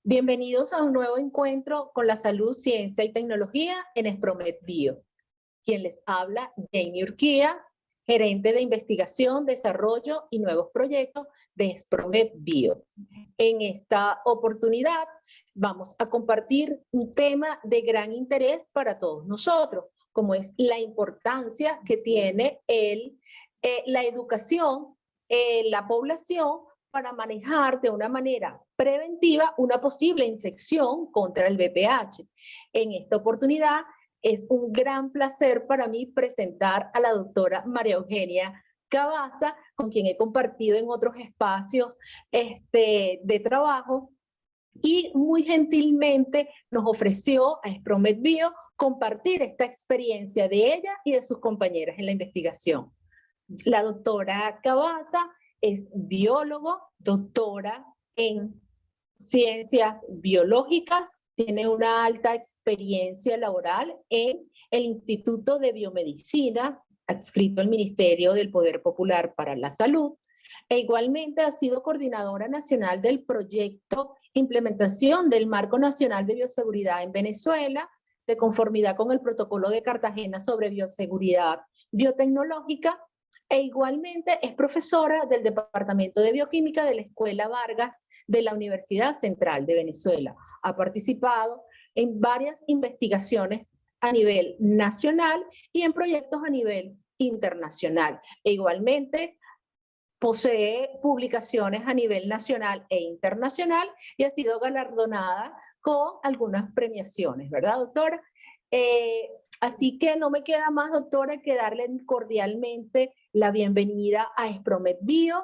Bienvenidos a un nuevo encuentro con la salud, ciencia y tecnología en Espromed Bio. Quien les habla, Jamie Urquía, gerente de investigación, desarrollo y nuevos proyectos de Espromed Bio. En esta oportunidad vamos a compartir un tema de gran interés para todos nosotros, como es la importancia que tiene la educación en la población para manejar de una manera preventiva una posible infección contra el VPH. En esta oportunidad es un gran placer para mí presentar a la doctora María Eugenia Cabaza, con quien he compartido en otros espacios de trabajo, y muy gentilmente nos ofreció a Espromed Bio compartir esta experiencia de ella y de sus compañeras en la investigación. La doctora Cabaza es biólogo, doctora en ciencias biológicas, tiene una alta experiencia laboral en el Instituto de Biomedicina, adscrito al Ministerio del Poder Popular para la Salud, e igualmente ha sido coordinadora nacional del proyecto Implementación del Marco Nacional de Bioseguridad en Venezuela, de conformidad con el Protocolo de Cartagena sobre Bioseguridad Biotecnológica, e igualmente es profesora del Departamento de Bioquímica de la Escuela Vargas de la Universidad Central de Venezuela. Ha participado en varias investigaciones a nivel nacional y en proyectos a nivel internacional. E igualmente posee publicaciones a nivel nacional e internacional y ha sido galardonada con algunas premiaciones, ¿verdad, doctora? Así que no me queda más, doctora, que darle cordialmente la bienvenida a Espromed Bio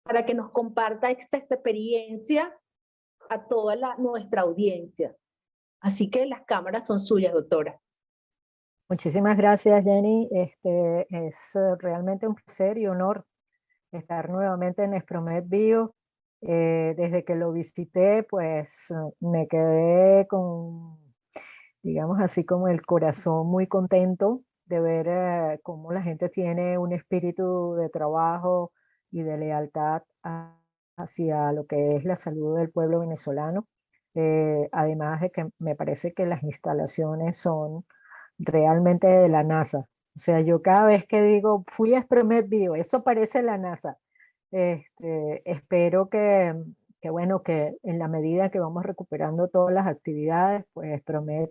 para que nos comparta esta experiencia a toda nuestra audiencia. Así que las cámaras son suyas, doctora. Muchísimas gracias, Jenny. Es realmente un placer y honor estar nuevamente en Espromed Bio. Desde que lo visité, pues me quedé con, digamos así, como el corazón muy contento de ver cómo la gente tiene un espíritu de trabajo y de lealtad hacia lo que es la salud del pueblo venezolano. Además de que me parece que las instalaciones son realmente de la NASA. O sea, yo cada vez que digo, fui a Espromed Bio, eso parece la NASA. Espero bueno, que en la medida que vamos recuperando todas las actividades, pues Espromed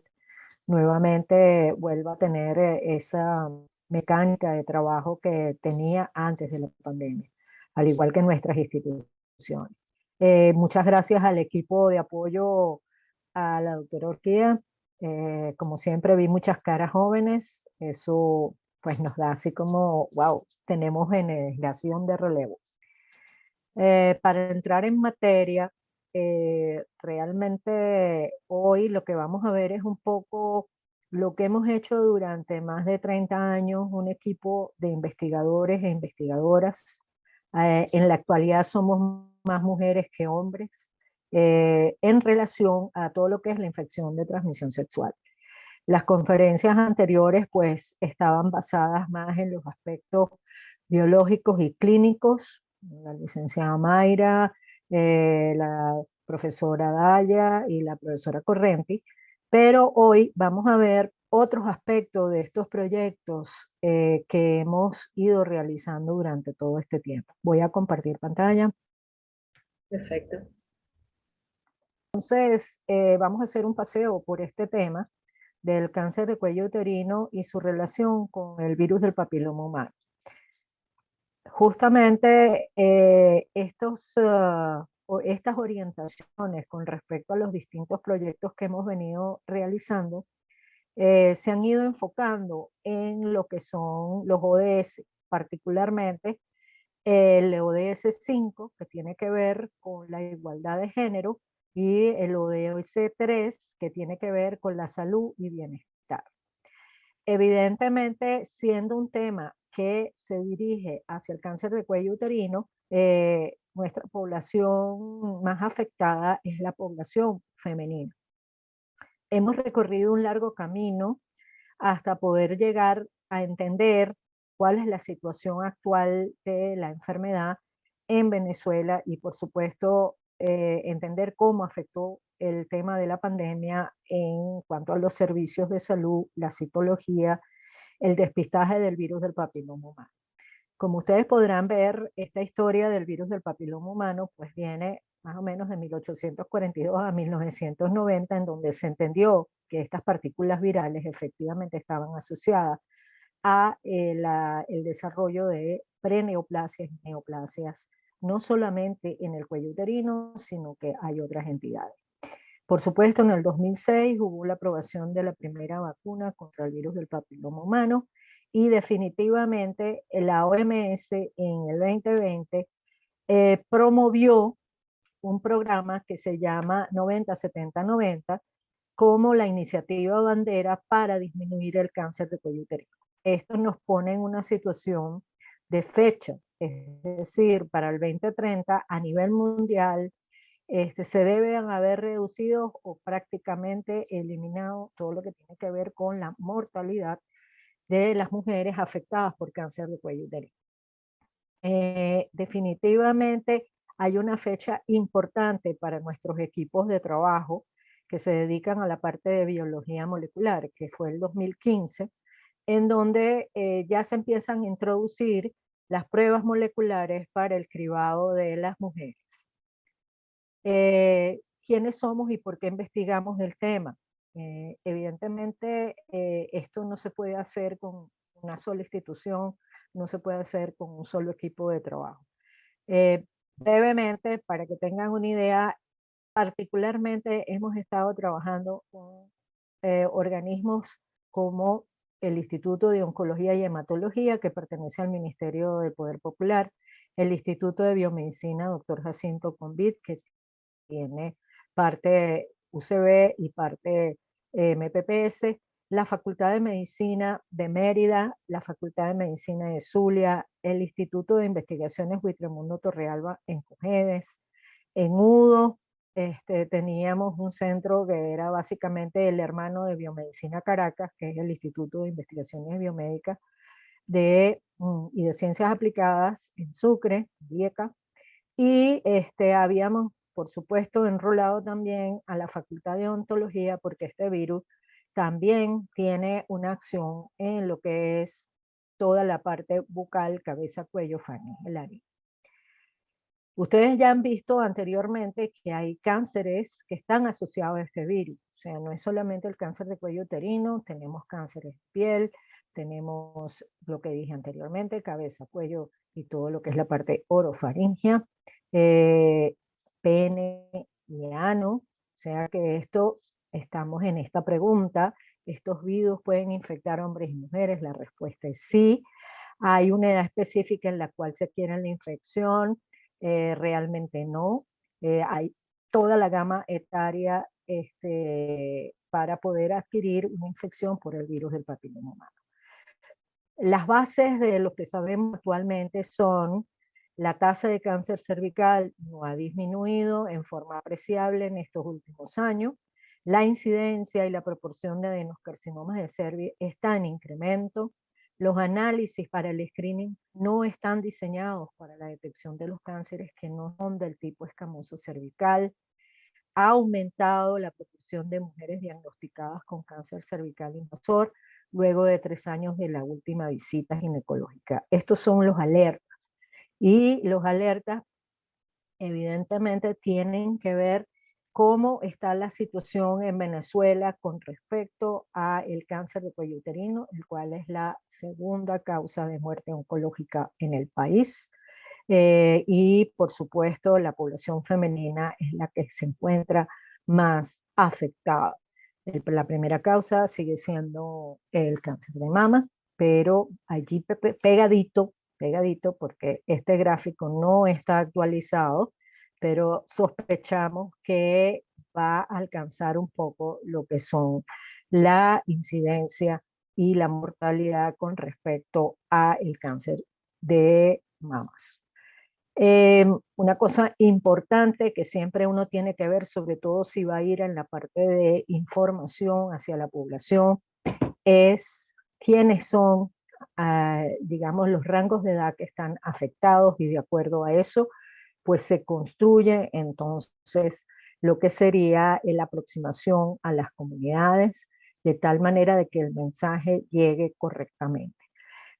nuevamente vuelva a tener esa mecánica de trabajo que tenía antes de la pandemia, al igual que nuestras instituciones. Muchas gracias al equipo de apoyo a la doctora Urquía. Como siempre vi muchas caras jóvenes, eso pues nos da así como, wow, tenemos generación de relevo. Para entrar en materia, realmente hoy lo que vamos a ver es un poco lo que hemos hecho durante más de 30 años, un equipo de investigadores e investigadoras. En la actualidad somos más mujeres que hombres en relación a todo lo que es la infección de transmisión sexual. Las conferencias anteriores pues estaban basadas más en los aspectos biológicos y clínicos. La licenciada Mayra, la profesora Daya y la profesora Correnti, pero hoy vamos a ver otros aspectos de estos proyectos que hemos ido realizando durante todo este tiempo. Voy a compartir pantalla. Perfecto. Entonces, vamos a hacer un paseo por este tema del cáncer de cuello uterino y su relación con el virus del papiloma humano. Justamente estas orientaciones con respecto a los distintos proyectos que hemos venido realizando se han ido enfocando en lo que son los ODS, particularmente el ODS 5, que tiene que ver con la igualdad de género, y el ODS 3, que tiene que ver con la salud y bienestar. Evidentemente, siendo un tema que se dirige hacia el cáncer de cuello uterino, nuestra población más afectada es la población femenina. Hemos recorrido un largo camino hasta poder llegar a entender cuál es la situación actual de la enfermedad en Venezuela y por supuesto entender cómo afectó el tema de la pandemia en cuanto a los servicios de salud, la citología, el despistaje del virus del papiloma humano. Como ustedes podrán ver, esta historia del virus del papiloma humano pues viene más o menos de 1842 a 1990, en donde se entendió que estas partículas virales efectivamente estaban asociadas a el desarrollo de preneoplasias y neoplasias, no solamente en el cuello uterino, sino que hay otras entidades. Por supuesto, en el 2006 hubo la aprobación de la primera vacuna contra el virus del papiloma humano, y definitivamente la OMS en el 2020 promovió un programa que se llama 90-70-90 como la iniciativa bandera para disminuir el cáncer de cuello uterino. Esto nos pone en una situación de fecha, es decir, para el 2030 a nivel mundial se deben haber reducido o prácticamente eliminado todo lo que tiene que ver con la mortalidad de las mujeres afectadas por cáncer de cuello uterino. Definitivamente hay una fecha importante para nuestros equipos de trabajo que se dedican a la parte de biología molecular, que fue el 2015, en donde ya se empiezan a introducir las pruebas moleculares para el cribado de las mujeres. ¿Quiénes somos y por qué investigamos el tema? Evidentemente, esto no se puede hacer con una sola institución, no se puede hacer con un solo equipo de trabajo. Brevemente, para que tengan una idea, particularmente hemos estado trabajando con organismos como el Instituto de Oncología y Hematología, que pertenece al Ministerio del Poder Popular, el Instituto de Biomedicina Dr. Jacinto Convit, que tiene parte UCB y parte MPPS, la Facultad de Medicina de Mérida, la Facultad de Medicina de Zulia, el Instituto de Investigaciones Huitremundo Torrealba en Cojedes, en Udo, teníamos un centro que era básicamente el hermano de Biomedicina Caracas, que es el Instituto de Investigaciones Biomédicas y de Ciencias Aplicadas en Sucre, IECA, y habíamos, por supuesto, enrolado también a la Facultad de Odontología, porque este virus también tiene una acción en lo que es toda la parte bucal, cabeza, cuello, faringe, el área. Ustedes ya han visto anteriormente que hay cánceres que están asociados a este virus. O sea, no es solamente el cáncer de cuello uterino, tenemos cánceres de piel, tenemos lo que dije anteriormente, cabeza, cuello y todo lo que es la parte orofaringia, pene y ano. O sea que estamos en esta pregunta, ¿estos virus pueden infectar hombres y mujeres? La respuesta es sí. Hay una edad específica en la cual se adquiere la infección, realmente no. Hay toda la gama etaria para poder adquirir una infección por el virus del papiloma humano. Las bases de lo que sabemos actualmente son: la tasa de cáncer cervical no ha disminuido en forma apreciable en estos últimos años, la incidencia y la proporción de adenocarcinomas de cervix está en incremento, los análisis para el screening no están diseñados para la detección de los cánceres que no son del tipo escamoso cervical, ha aumentado la proporción de mujeres diagnosticadas con cáncer cervical invasor luego de 3 años de la última visita ginecológica. Estos son los alertas. Y los alertas evidentemente tienen que ver cómo está la situación en Venezuela con respecto al cáncer de cuello uterino, el cual es la segunda causa de muerte oncológica en el país. Y por supuesto la población femenina es la que se encuentra más afectada. La primera causa sigue siendo el cáncer de mama, pero allí pegadito, porque este gráfico no está actualizado, pero sospechamos que va a alcanzar un poco lo que son la incidencia y la mortalidad con respecto al cáncer de mamas. Una cosa importante que siempre uno tiene que ver, sobre todo si va a ir en la parte de información hacia la población, es quiénes son, digamos, los rangos de edad que están afectados, y de acuerdo a eso pues se construye entonces lo que sería la aproximación a las comunidades, de tal manera de que el mensaje llegue correctamente.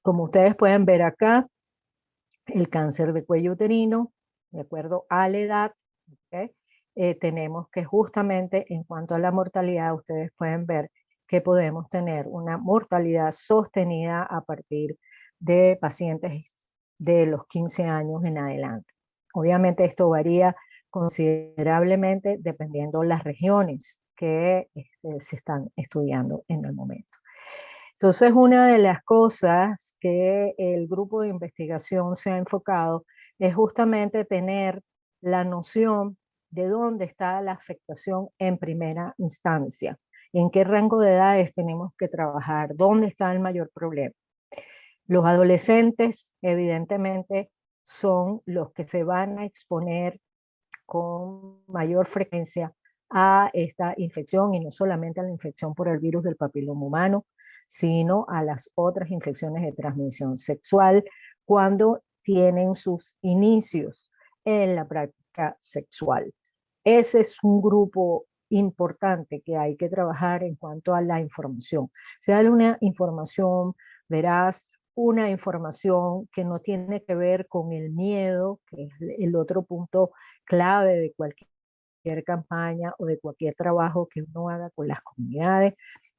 Como ustedes pueden ver acá, el cáncer de cuello uterino, de acuerdo a la edad, ¿okay? Tenemos que justamente en cuanto a la mortalidad, ustedes pueden ver que podemos tener una mortalidad sostenida a partir de pacientes de los 15 años en adelante. Obviamente esto varía considerablemente dependiendo las regiones que se están estudiando en el momento. Entonces, una de las cosas que el grupo de investigación se ha enfocado es justamente tener la noción de dónde está la afectación en primera instancia, en qué rango de edades tenemos que trabajar, dónde está el mayor problema. Los adolescentes, evidentemente, son los que se van a exponer con mayor frecuencia a esta infección, y no solamente a la infección por el virus del papiloma humano, sino a las otras infecciones de transmisión sexual cuando tienen sus inicios en la práctica sexual. Ese es un grupo importante que hay que trabajar en cuanto a la información. Se da una información veraz, una información que no tiene que ver con el miedo, que es el otro punto clave de cualquier campaña o de cualquier trabajo que uno haga con las comunidades.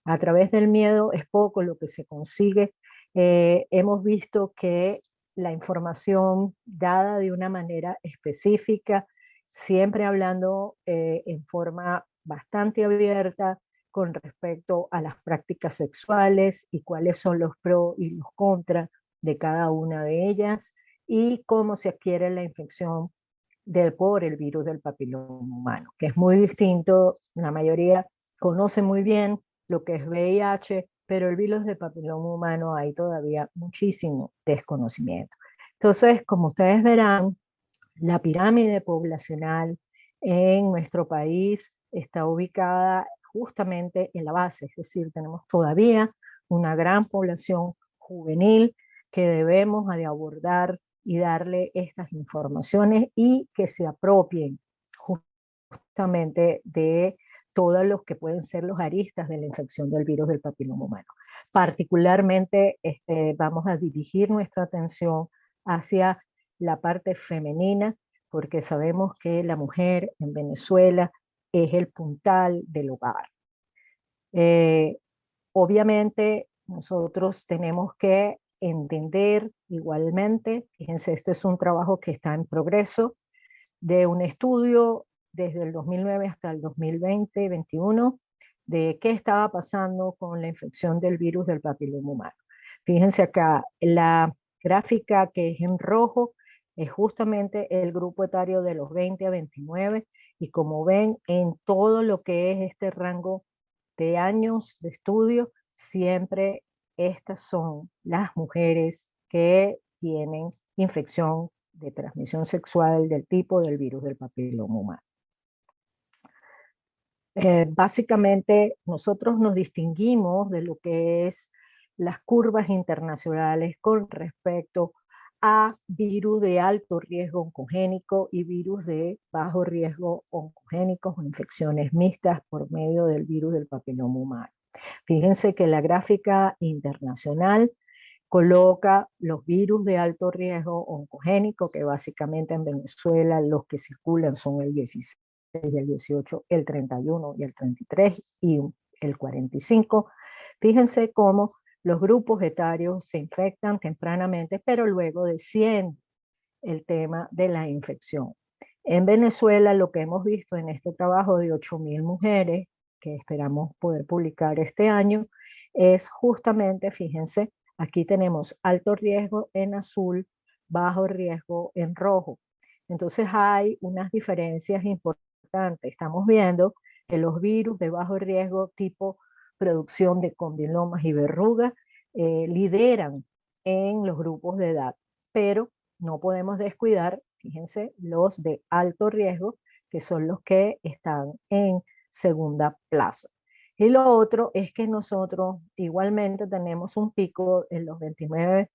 A través del miedo es poco lo que se consigue. Hemos visto que la información dada de una manera específica, siempre hablando en forma bastante abierta con respecto a las prácticas sexuales y cuáles son los pros y los contras de cada una de ellas y cómo se adquiere la infección por el virus del papiloma humano, que es muy distinto. La mayoría conoce muy bien lo que es VIH, pero el virus del papiloma humano hay todavía muchísimo desconocimiento. Entonces, como ustedes verán, la pirámide poblacional en nuestro país está ubicada justamente en la base, es decir, tenemos todavía una gran población juvenil que debemos de abordar y darle estas informaciones y que se apropien justamente de todos los que pueden ser los aristas de la infección del virus del papiloma humano. Particularmente vamos a dirigir nuestra atención hacia la parte femenina, porque sabemos que la mujer en Venezuela es el puntal del hogar. Obviamente nosotros tenemos que entender igualmente, fíjense, esto es un trabajo que está en progreso, de un estudio desde el 2009 hasta el 2020-21 de qué estaba pasando con la infección del virus del papiloma humano. Fíjense acá, la gráfica que es en rojo es justamente el grupo etario de los 20 a 29 y como ven en todo lo que es este rango de años de estudio, siempre estas son las mujeres que tienen infección de transmisión sexual del tipo del virus del papiloma humano. Básicamente nosotros nos distinguimos de lo que es las curvas internacionales con respecto a virus de alto riesgo oncogénico y virus de bajo riesgo oncogénicos o infecciones mixtas por medio del virus del papiloma humano. Fíjense que la gráfica internacional coloca los virus de alto riesgo oncogénico, que básicamente en Venezuela los que circulan son el 16, el 18, el 31 y el 33 y el 45. Fíjense cómo los grupos etarios se infectan tempranamente, pero luego desciende el tema de la infección. En Venezuela lo que hemos visto en este trabajo de 8.000 mujeres, que esperamos poder publicar este año, es justamente, fíjense, aquí tenemos alto riesgo en azul, bajo riesgo en rojo. Entonces hay unas diferencias importantes. Estamos viendo que los virus de bajo riesgo tipo producción de condilomas y verrugas lideran en los grupos de edad, pero no podemos descuidar, fíjense, los de alto riesgo, que son los que están en segunda plaza. Y lo otro es que nosotros igualmente tenemos un pico en los 29,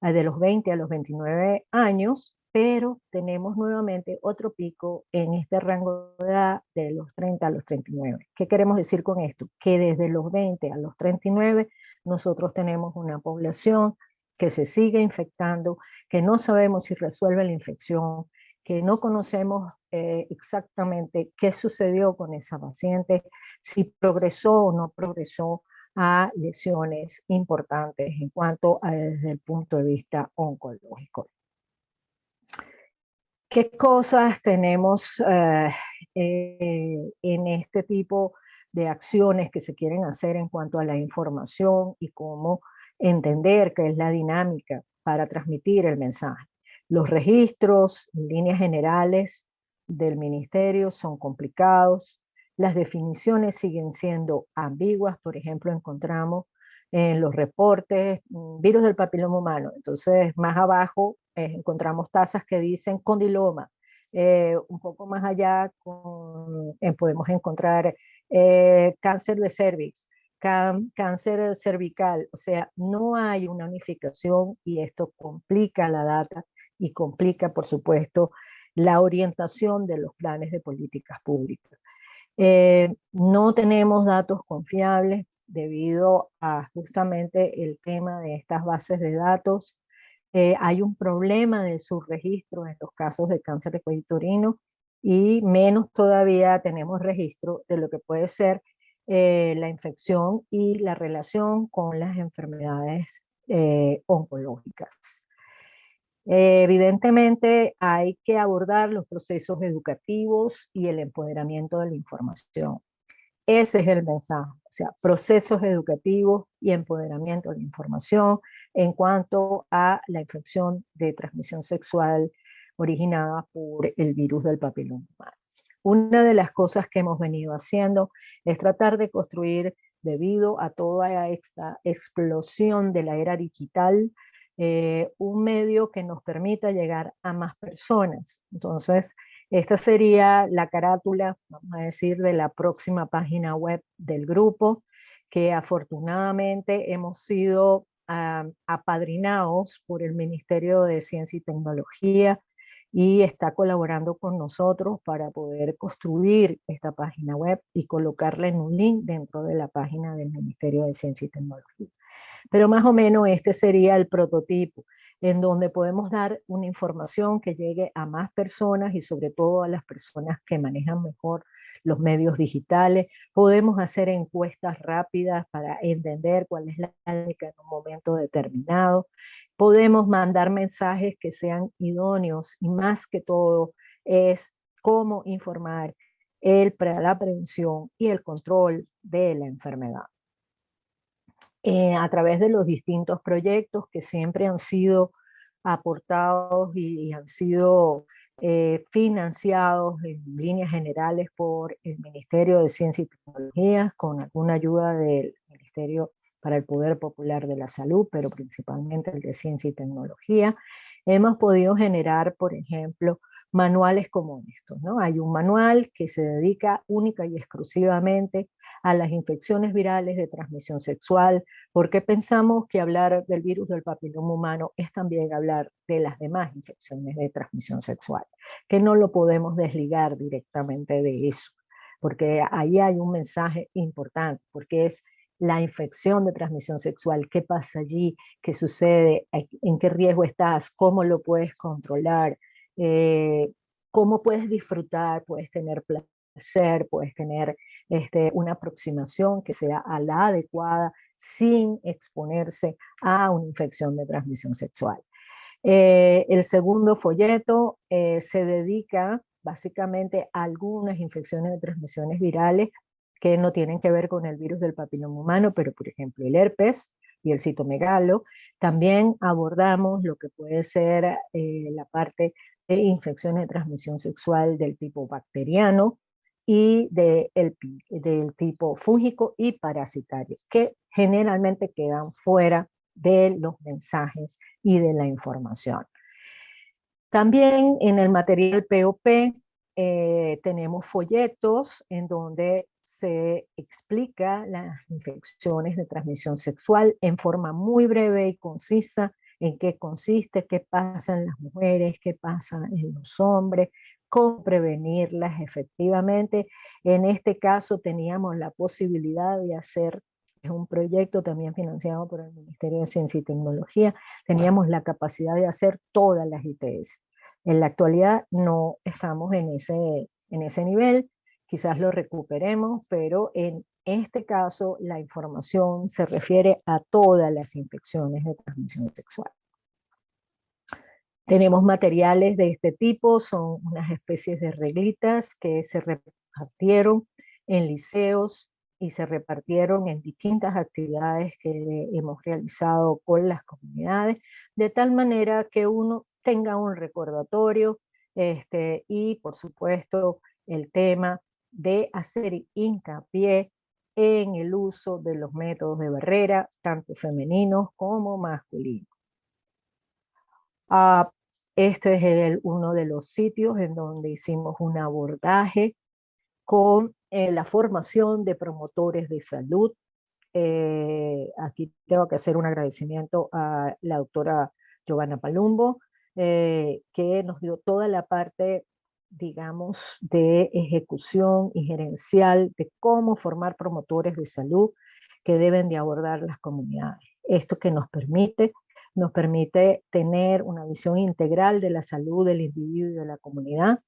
de los 20 a los 29 años, pero tenemos nuevamente otro pico en este rango de edad de los 30 a los 39. ¿Qué queremos decir con esto? Que desde los 20 a los 39 nosotros tenemos una población que se sigue infectando, que no sabemos si resuelve la infección, que no conocemos exactamente qué sucedió con esa paciente, si progresó o no progresó a lesiones importantes en cuanto a desde el punto de vista oncológico. ¿Qué cosas tenemos en este tipo de acciones que se quieren hacer en cuanto a la información y cómo entender qué es la dinámica para transmitir el mensaje? Los registros, en líneas generales, del ministerio son complicados, las definiciones siguen siendo ambiguas. Por ejemplo, encontramos en los reportes virus del papiloma humano, entonces más abajo encontramos tasas que dicen condiloma, un poco más allá podemos encontrar cáncer de cervix, cáncer cervical. O sea, no hay una unificación y esto complica la data y complica, por supuesto, la orientación de los planes de políticas públicas. No tenemos datos confiables debido a justamente el tema de estas bases de datos. Hay un problema de subregistro en los casos de cáncer de cuello uterino y menos todavía tenemos registro de lo que puede ser la infección y la relación con las enfermedades oncológicas. Evidentemente hay que abordar los procesos educativos y el empoderamiento de la información. Ese es el mensaje, o sea, procesos educativos y empoderamiento de la información en cuanto a la infección de transmisión sexual originada por el virus del papiloma humano. Una de las cosas que hemos venido haciendo es tratar de construir, debido a toda esta explosión de la era digital, un medio que nos permita llegar a más personas. Entonces, esta sería la carátula, vamos a decir, de la próxima página web del grupo, que afortunadamente hemos sido apadrinados por el Ministerio de Ciencia y Tecnología y está colaborando con nosotros para poder construir esta página web y colocarla en un link dentro de la página del Ministerio de Ciencia y Tecnología. Pero más o menos este sería el prototipo, en donde podemos dar una información que llegue a más personas y sobre todo a las personas que manejan mejor los medios digitales. Podemos hacer encuestas rápidas para entender cuál es la dinámica en un momento determinado. Podemos mandar mensajes que sean idóneos y más que todo es cómo informar para la prevención y el control de la enfermedad. A través de los distintos proyectos que siempre han sido aportados y han sido financiados en líneas generales por el Ministerio de Ciencia y Tecnología, con alguna ayuda del Ministerio para el Poder Popular de la Salud, pero principalmente el de Ciencia y Tecnología. Hemos podido generar, por ejemplo, manuales como estos, ¿no? Hay un manual que se dedica única y exclusivamente a las infecciones virales de transmisión sexual, porque pensamos que hablar del virus del papiloma humano es también hablar de las demás infecciones de transmisión sexual, que no lo podemos desligar directamente de eso, porque ahí hay un mensaje importante, porque es la infección de transmisión sexual, qué pasa allí, qué sucede, en qué riesgo estás, cómo lo puedes controlar, cómo puedes disfrutar, puedes tener placer, puedes tener una aproximación que sea a la adecuada sin exponerse a una infección de transmisión sexual. El segundo folleto se dedica básicamente a algunas infecciones de transmisiones virales que no tienen que ver con el virus del papiloma humano, pero por ejemplo el herpes y el citomegalo. También abordamos lo que puede ser la parte de infecciones de transmisión sexual del tipo bacteriano y del tipo fúngico y parasitario, que generalmente quedan fuera de los mensajes y de la información. También en el material POP tenemos folletos en donde se explica las infecciones de transmisión sexual en forma muy breve y concisa en qué consiste, qué pasa en las mujeres, qué pasa en los hombres, cómo prevenirlas efectivamente. En este caso teníamos la posibilidad de hacer, es un proyecto también financiado por el Ministerio de Ciencia y Tecnología, teníamos la capacidad de hacer todas las ITS. En la actualidad no estamos en ese nivel, quizás lo recuperemos, pero en este caso la información se refiere a todas las infecciones de transmisión sexual. Tenemos materiales de este tipo, son unas especies de reglitas que se repartieron en liceos y se repartieron en distintas actividades que hemos realizado con las comunidades, de tal manera que uno tenga un recordatorio y por supuesto el tema de hacer hincapié en el uso de los métodos de barrera, tanto femeninos como masculinos. Este es uno de los sitios en donde hicimos un abordaje con la formación de promotores de salud. Aquí tengo que hacer un agradecimiento a la doctora Giovanna Palumbo, que nos dio toda la parte, digamos, de ejecución y gerencial de cómo formar promotores de salud que deben de abordar las comunidades. Esto que nos permite tener una visión integral de la salud del individuo y de la comunidad,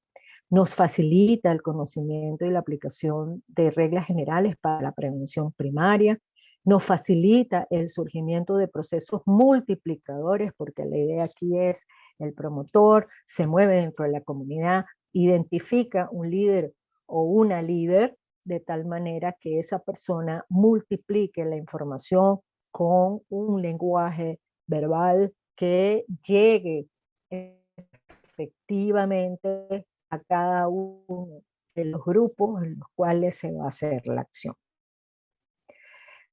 nos facilita el conocimiento y la aplicación de reglas generales para la prevención primaria, nos facilita el surgimiento de procesos multiplicadores, porque la idea aquí es el promotor se mueve dentro de la comunidad, identifica un líder o una líder, de tal manera que esa persona multiplique la información con un lenguaje verbal que llegue efectivamente a cada uno de los grupos en los cuales se va a hacer la acción.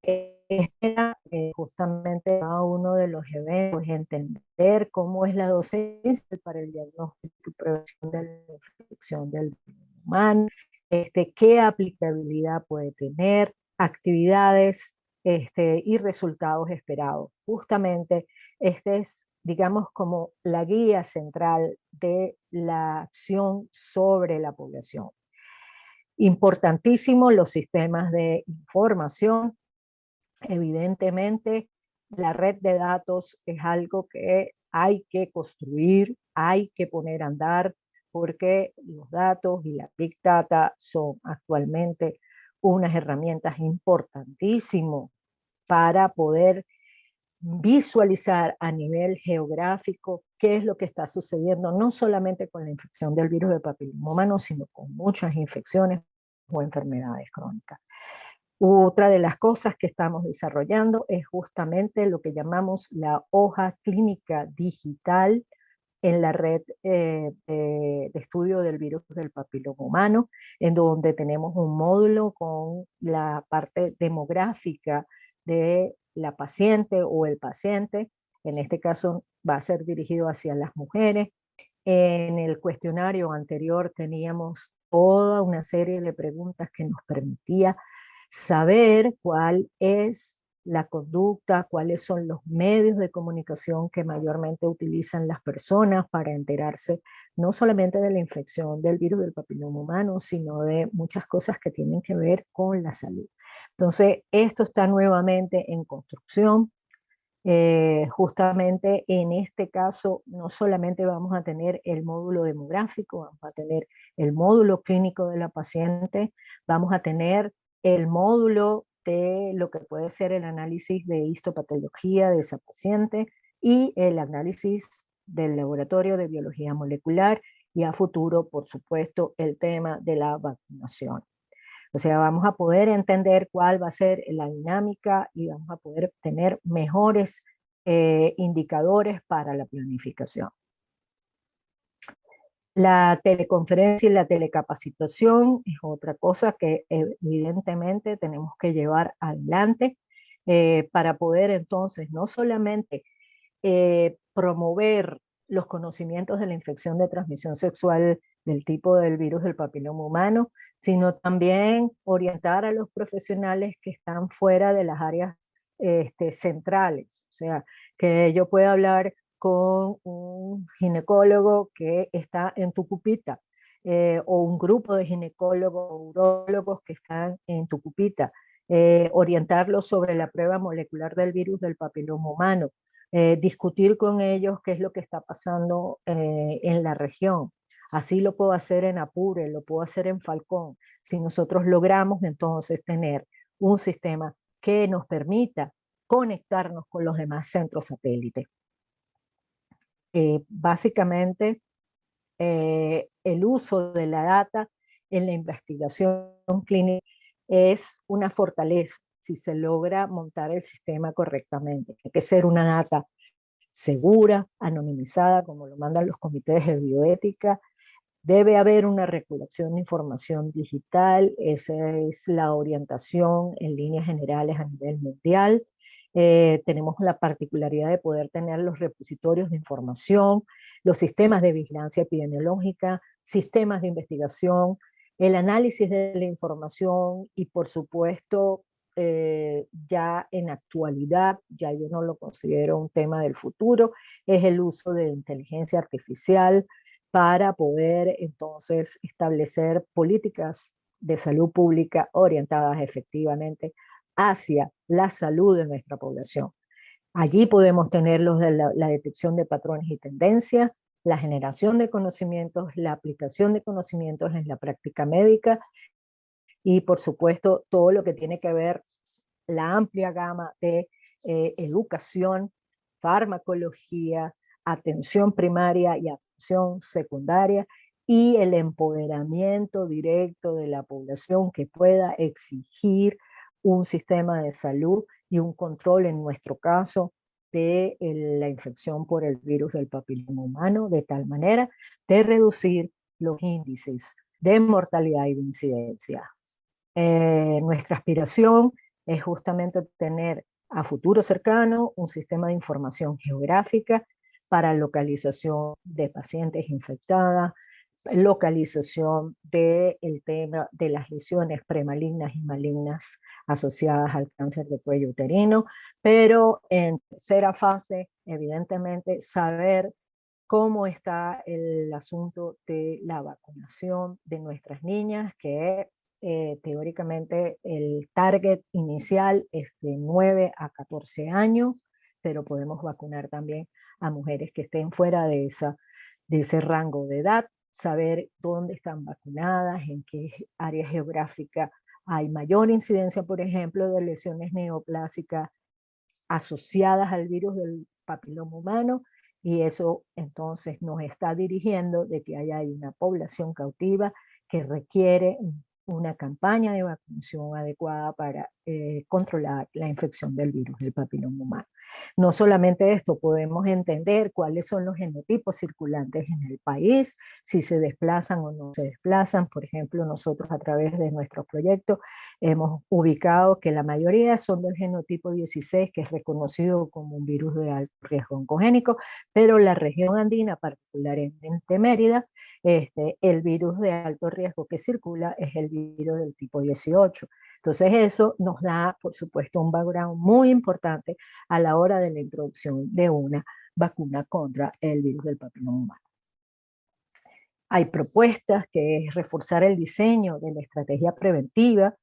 Era justamente cada uno de los eventos, entender cómo es la docencia para el diagnóstico y prevención de la infección del virus humano, qué aplicabilidad puede tener, actividades y resultados esperados. Justamente es, digamos, como la guía central de la acción sobre la población. Importantísimo los sistemas de información. Evidentemente, la red de datos es algo que hay que construir, hay que poner a andar, porque los datos y la Big Data son actualmente unas herramientas importantísimas para poder visualizar a nivel geográfico qué es lo que está sucediendo, no solamente con la infección del virus del papiloma humano, sino con muchas infecciones o enfermedades crónicas. Otra de las cosas que estamos desarrollando es justamente lo que llamamos la hoja clínica digital en la red de estudio del virus del papiloma humano, en donde tenemos un módulo con la parte demográfica de la paciente o el paciente. En este caso va a ser dirigido hacia las mujeres. En el cuestionario anterior teníamos toda una serie de preguntas que nos permitía saber cuál es la conducta, cuáles son los medios de comunicación que mayormente utilizan las personas para enterarse no solamente de la infección del virus del papiloma humano, sino de muchas cosas que tienen que ver con la salud. Entonces, esto está nuevamente en construcción. Justamente en este caso, no solamente vamos a tener el módulo demográfico, vamos a tener el módulo clínico de la paciente, vamos a tener el módulo de lo que puede ser el análisis de histopatología de esa paciente y el análisis del laboratorio de biología molecular y a futuro, por supuesto, el tema de la vacunación. O sea, vamos a poder entender cuál va a ser la dinámica y vamos a poder tener mejores indicadores para la planificación. La teleconferencia y la telecapacitación es otra cosa que evidentemente tenemos que llevar adelante para poder entonces no solamente promover los conocimientos de la infección de transmisión sexual del tipo del virus del papiloma humano, sino también orientar a los profesionales que están fuera de las áreas centrales, o sea, que yo pueda hablar con un ginecólogo que está en Tucupita, o un grupo de ginecólogos o urólogos que están en Tucupita, orientarlos sobre la prueba molecular del virus del papiloma humano, discutir con ellos qué es lo que está pasando en la región. Así lo puedo hacer en Apure, lo puedo hacer en Falcón. Si nosotros logramos entonces tener un sistema que nos permita conectarnos con los demás centros satélites. Básicamente, el uso de la data en la investigación clínica es una fortaleza si se logra montar el sistema correctamente. Hay que ser una data segura, anonimizada, como lo mandan los comités de bioética. Debe haber una recolección de información digital, esa es la orientación en líneas generales a nivel mundial. Tenemos la particularidad de poder tener los repositorios de información, los sistemas de vigilancia epidemiológica, sistemas de investigación, el análisis de la información y por supuesto ya en actualidad, ya yo no lo considero un tema del futuro, es el uso de inteligencia artificial para poder entonces establecer políticas de salud pública orientadas efectivamente hacia la salud de nuestra población. Allí podemos tener la detección de patrones y tendencias, la generación de conocimientos, la aplicación de conocimientos en la práctica médica y por supuesto todo lo que tiene que ver la amplia gama de educación, farmacología, atención primaria y atención secundaria y el empoderamiento directo de la población que pueda exigir un sistema de salud y un control, en nuestro caso, de la infección por el virus del papiloma humano, de tal manera de reducir los índices de mortalidad y de incidencia. Nuestra aspiración es justamente tener a futuro cercano un sistema de información geográfica para localización de pacientes infectadas, localización del tema de las lesiones premalignas y malignas asociadas al cáncer de cuello uterino, pero en tercera fase, evidentemente, saber cómo está el asunto de la vacunación de nuestras niñas, que teóricamente el target inicial es de 9 a 14 años, pero podemos vacunar también a mujeres que estén fuera de ese rango de edad, saber dónde están vacunadas, en qué área geográfica hay mayor incidencia, por ejemplo, de lesiones neoplásicas asociadas al virus del papiloma humano, y eso entonces nos está dirigiendo de que haya una población cautiva que requiere una campaña de vacunación adecuada para controlar la infección del virus del papiloma humano. No solamente esto, podemos entender cuáles son los genotipos circulantes en el país, si se desplazan o no se desplazan. Por ejemplo, nosotros a través de nuestros proyectos hemos ubicado que la mayoría son del genotipo 16, que es reconocido como un virus de alto riesgo oncogénico, pero la región andina, particularmente Mérida, el virus de alto riesgo que circula es el virus del tipo 18. Entonces eso nos da, por supuesto, un background muy importante a la hora de la introducción de una vacuna contra el virus del papiloma humano. Hay propuestas que es reforzar el diseño de la estrategia preventiva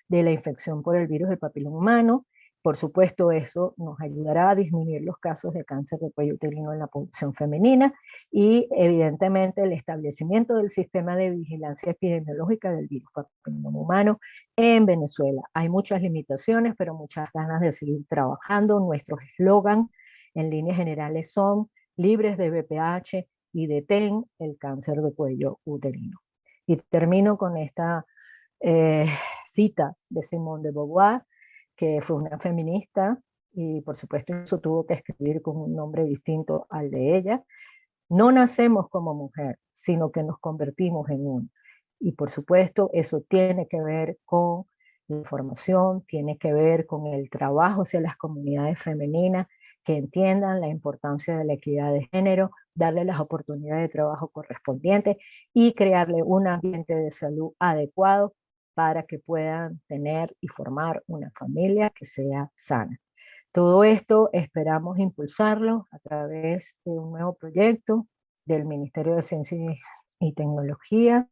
de la infección por el virus del papiloma humano. Por supuesto, eso nos ayudará a disminuir los casos de cáncer de cuello uterino en la población femenina y evidentemente el establecimiento del sistema de vigilancia epidemiológica del virus papiloma humano en Venezuela. Hay muchas limitaciones, pero muchas ganas de seguir trabajando. Nuestros eslogan en líneas generales son libres de VPH y detén el cáncer de cuello uterino. Y termino con esta cita de Simone de Beauvoir, que fue una feminista y por supuesto eso tuvo que escribir con un nombre distinto al de ella. No nacemos como mujer, sino que nos convertimos en uno. Y por supuesto eso tiene que ver con la información, tiene que ver con el trabajo hacia las comunidades femeninas, que entiendan la importancia de la equidad de género, darle las oportunidades de trabajo correspondientes y crearle un ambiente de salud adecuado para que puedan tener y formar una familia que sea sana. Todo esto esperamos impulsarlo a través de un nuevo proyecto del Ministerio de Ciencia y Tecnología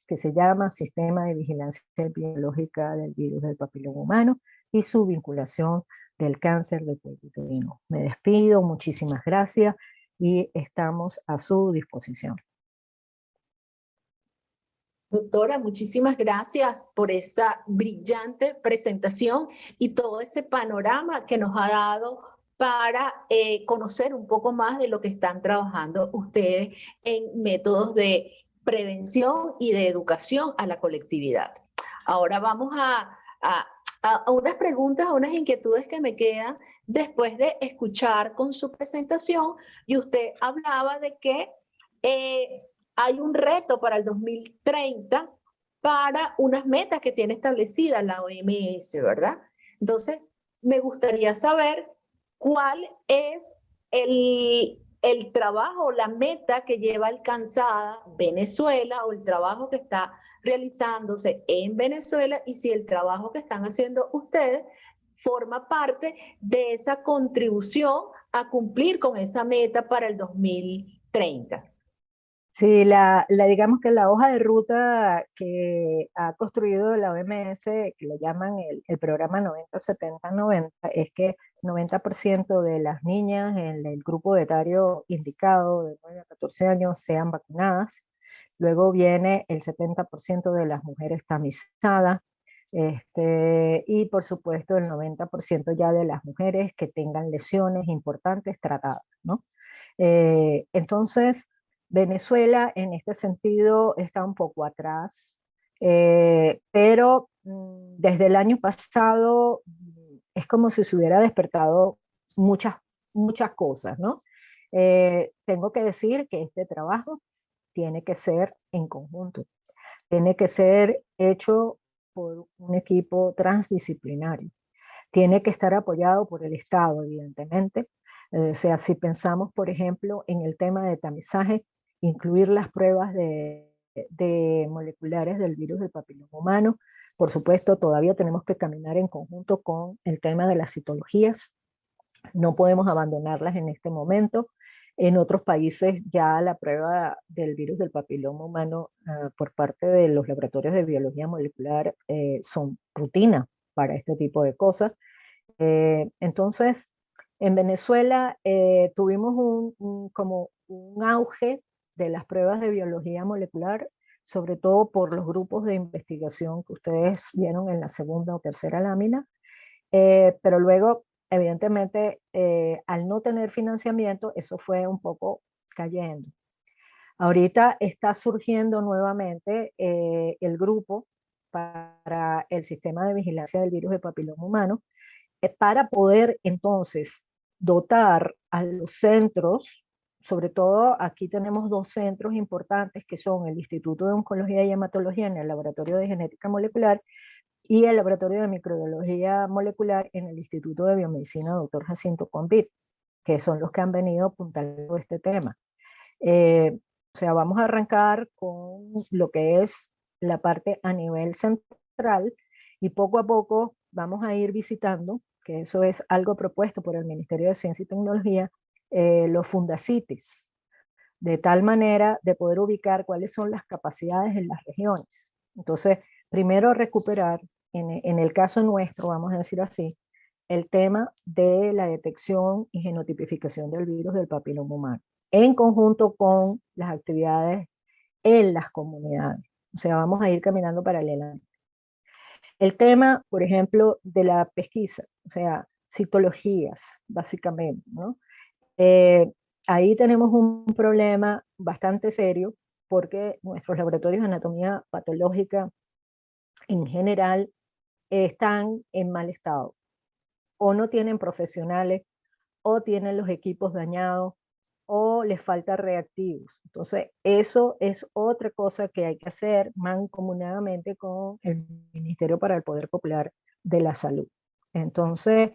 que se llama Sistema de Vigilancia Biológica del Virus del Papiloma Humano y su vinculación del cáncer de cuello uterino. Me despido, muchísimas gracias y estamos a su disposición. Doctora, muchísimas gracias por esa brillante presentación y todo ese panorama que nos ha dado para conocer un poco más de lo que están trabajando ustedes en métodos de prevención y de educación a la colectividad. Ahora vamos a unas preguntas, a unas inquietudes que me quedan después de escuchar con su presentación, y usted hablaba de que hay un reto para el 2030 para unas metas que tiene establecidas la OMS, ¿verdad? Entonces, me gustaría saber cuál es el trabajo, la meta que lleva alcanzada Venezuela, o el trabajo que está realizándose en Venezuela, y si el trabajo que están haciendo ustedes forma parte de esa contribución a cumplir con esa meta para el 2030. Sí, digamos que la hoja de ruta que ha construido la OMS, que le llaman el programa 90-70-90, es que 90% de las niñas en el grupo etario indicado de 9 a 14 años sean vacunadas. Luego viene el 70% de las mujeres tamizadas, y por supuesto el 90% ya de las mujeres que tengan lesiones importantes tratadas, ¿no? Entonces, Venezuela en este sentido está un poco atrás, pero desde el año pasado es como si se hubiera despertado muchas, muchas cosas, ¿no? Tengo que decir que este trabajo tiene que ser en conjunto, tiene que ser hecho por un equipo transdisciplinario, tiene que estar apoyado por el Estado, evidentemente. O sea, si pensamos, por ejemplo, en el tema de tamizaje, incluir las pruebas de moleculares del virus del papiloma humano. Por supuesto, todavía tenemos que caminar en conjunto con el tema de las citologías. No podemos abandonarlas en este momento. En otros países ya la prueba del virus del papiloma humano por parte de los laboratorios de biología molecular son rutina para este tipo de cosas. Entonces, en Venezuela tuvimos como un auge de las pruebas de biología molecular, sobre todo por los grupos de investigación que ustedes vieron en la segunda o tercera lámina, pero luego, evidentemente, al no tener financiamiento, eso fue un poco cayendo. Ahorita está surgiendo nuevamente el grupo para el sistema de vigilancia del virus de papiloma humano, para poder entonces dotar a los centros, sobre todo aquí tenemos dos centros importantes que son el Instituto de Oncología y Hematología en el Laboratorio de Genética Molecular y el Laboratorio de Microbiología Molecular en el Instituto de Biomedicina Dr. Jacinto Convit, que son los que han venido apuntando este tema. O sea, vamos a arrancar con lo que es la parte a nivel central y poco a poco vamos a ir visitando, que eso es algo propuesto por el Ministerio de Ciencia y Tecnología, los fundacitis, de tal manera de poder ubicar cuáles son las capacidades en las regiones. Entonces, primero recuperar, en el caso nuestro, vamos a decir así, el tema de la detección y genotipificación del virus del papiloma humano, en conjunto con las actividades en las comunidades. O sea, vamos a ir caminando paralelamente. El tema, por ejemplo, de la pesquisa, o sea, citologías, básicamente, ¿no? Ahí tenemos un problema bastante serio porque nuestros laboratorios de anatomía patológica en general están en mal estado. O no tienen profesionales, o tienen los equipos dañados, o les falta reactivos. Entonces, eso es otra cosa que hay que hacer mancomunadamente con el Ministerio para el Poder Popular de la Salud. Entonces,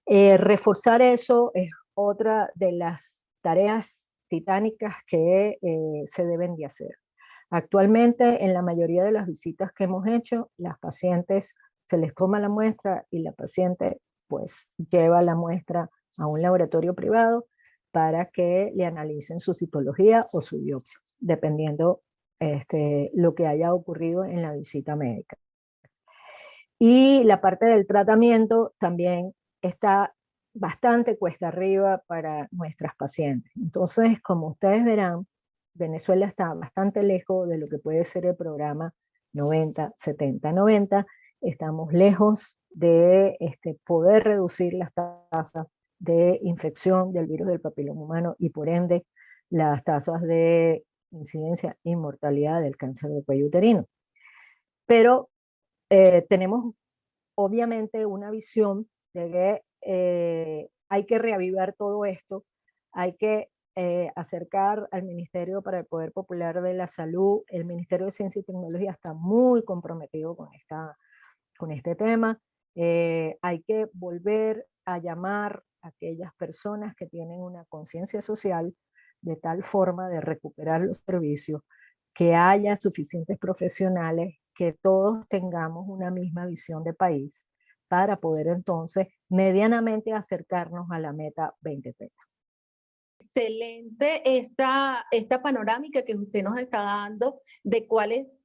reforzar eso es otra de las tareas titánicas que se deben de hacer. Actualmente, en la mayoría de las visitas que hemos hecho, las pacientes se les toma la muestra y la paciente pues lleva la muestra a un laboratorio privado para que le analicen su citología o su biopsia, dependiendo lo que haya ocurrido en la visita médica. Y la parte del tratamiento también está bastante cuesta arriba para nuestras pacientes. Entonces, como ustedes verán, Venezuela está bastante lejos de lo que puede ser el programa 90-70-90. Estamos lejos de poder reducir las tasas de infección del virus del papiloma humano y por ende las tasas de incidencia y mortalidad del cáncer de cuello uterino. Pero tenemos obviamente una visión de que hay que reavivar todo esto, hay que acercar al Ministerio para el Poder Popular de la Salud. El Ministerio de Ciencia y Tecnología está muy comprometido con este tema. Hay que volver a llamar a aquellas personas que tienen una conciencia social de tal forma de recuperar los servicios, que haya suficientes profesionales, que todos tengamos una misma visión de país para poder entonces medianamente acercarnos a la meta 2030. Excelente esta panorámica que usted nos está dando de cuál es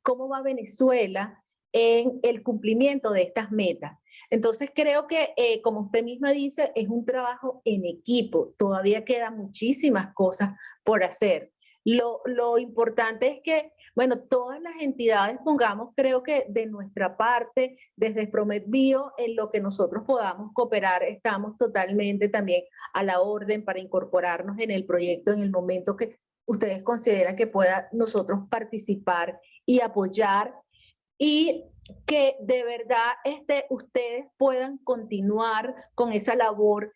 cómo va Venezuela en el cumplimiento de estas metas. Entonces creo que, como usted misma dice, es un trabajo en equipo. Todavía quedan muchísimas cosas por hacer. Lo importante es que, bueno, todas las entidades pongamos, creo que de nuestra parte, desde Promet Bio, en lo que nosotros podamos cooperar, estamos totalmente también a la orden para incorporarnos en el proyecto en el momento que ustedes consideran que pueda nosotros participar y apoyar, y que de verdad ustedes puedan continuar con esa labor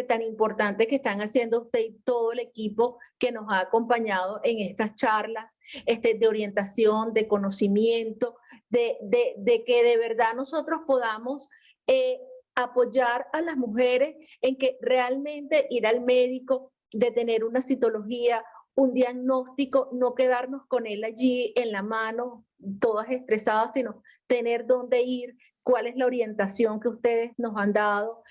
tan importante que están haciendo usted y todo el equipo que nos ha acompañado en estas charlas de orientación, de conocimiento, de que de verdad nosotros podamos apoyar a las mujeres en que realmente ir al médico, de tener una citología, un diagnóstico, no quedarnos con él allí en la mano, todas estresadas, sino tener dónde ir, cuál es la orientación que ustedes nos han dado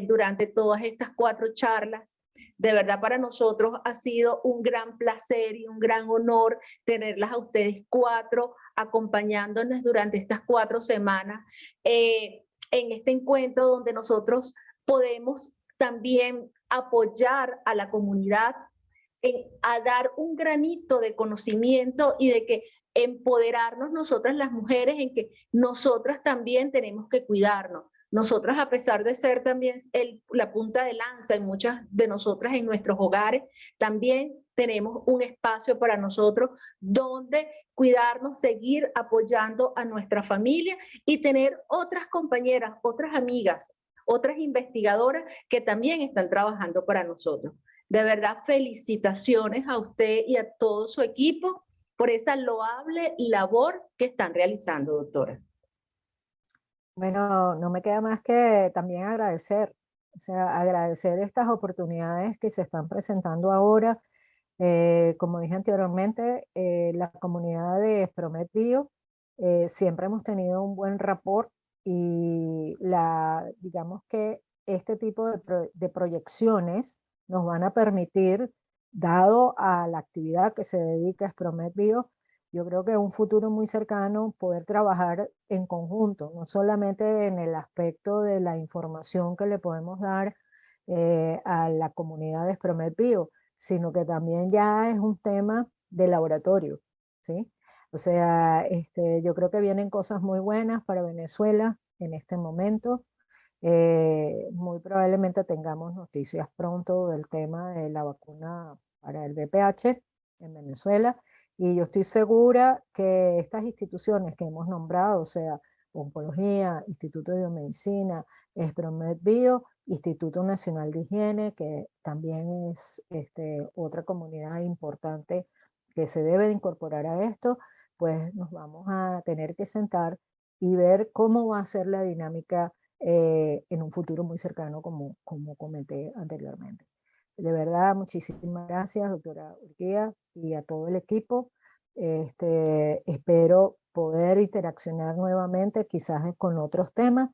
durante todas estas 4 charlas. De verdad para nosotros ha sido un gran placer y un gran honor tenerlas a ustedes 4 acompañándonos durante estas 4 semanas en este encuentro donde nosotros podemos también apoyar a la comunidad a dar un granito de conocimiento y de que empoderarnos nosotras las mujeres en que nosotras también tenemos que cuidarnos. Nosotras, a pesar de ser también la punta de lanza en muchas de nosotras en nuestros hogares, también tenemos un espacio para nosotros donde cuidarnos, seguir apoyando a nuestra familia y tener otras compañeras, otras amigas, otras investigadoras que también están trabajando para nosotros. De verdad, felicitaciones a usted y a todo su equipo por esa loable labor que están realizando, doctora. Bueno, no me queda más que también agradecer, o sea, agradecer estas oportunidades que se están presentando ahora. Como dije anteriormente, la comunidad de Promet Bio siempre hemos tenido un buen rapport y digamos que este tipo de proyecciones nos van a permitir, dado a la actividad que se dedica a Promet Bio, yo creo que en un futuro muy cercano poder trabajar en conjunto, no solamente en el aspecto de la información que le podemos dar a la comunidad de Promet Bio, sino que también ya es un tema de laboratorio, ¿sí? O sea, yo creo que vienen cosas muy buenas para Venezuela en este momento. Muy probablemente tengamos noticias pronto del tema de la vacuna para el VPH en Venezuela. Y yo estoy segura que estas instituciones que hemos nombrado, o sea, Oncología, Instituto de Biomedicina, Promet Bio, Instituto Nacional de Higiene, que también es otra comunidad importante que se debe de incorporar a esto, pues nos vamos a tener que sentar y ver cómo va a ser la dinámica en un futuro muy cercano, como comenté anteriormente. De verdad, muchísimas gracias, doctora Urquía, y a todo el equipo. Espero poder interaccionar nuevamente, quizás con otros temas,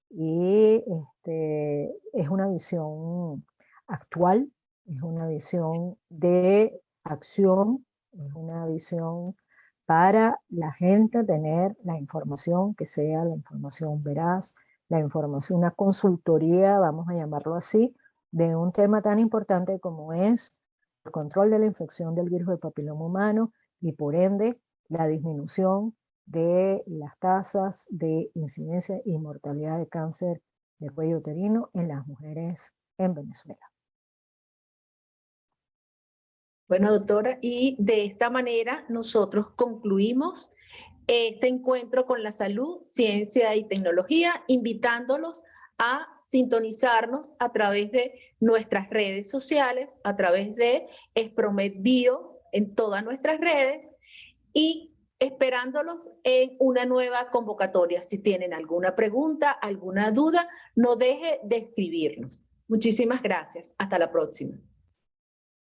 y es una visión actual, es una visión de acción, es una visión para la gente tener la información que sea la información veraz, la información, una consultoría, vamos a llamarlo así, de un tema tan importante como es el control de la infección del virus del papiloma humano y por ende la disminución de las tasas de incidencia y mortalidad de cáncer de cuello uterino en las mujeres en Venezuela. Bueno, doctora, y de esta manera nosotros concluimos este encuentro con la salud, ciencia y tecnología, invitándolos a sintonizarnos a través de nuestras redes sociales, a través de Espromed Bio en todas nuestras redes y esperándolos en una nueva convocatoria. Si tienen alguna pregunta, alguna duda, no deje de escribirnos. Muchísimas gracias. Hasta la próxima.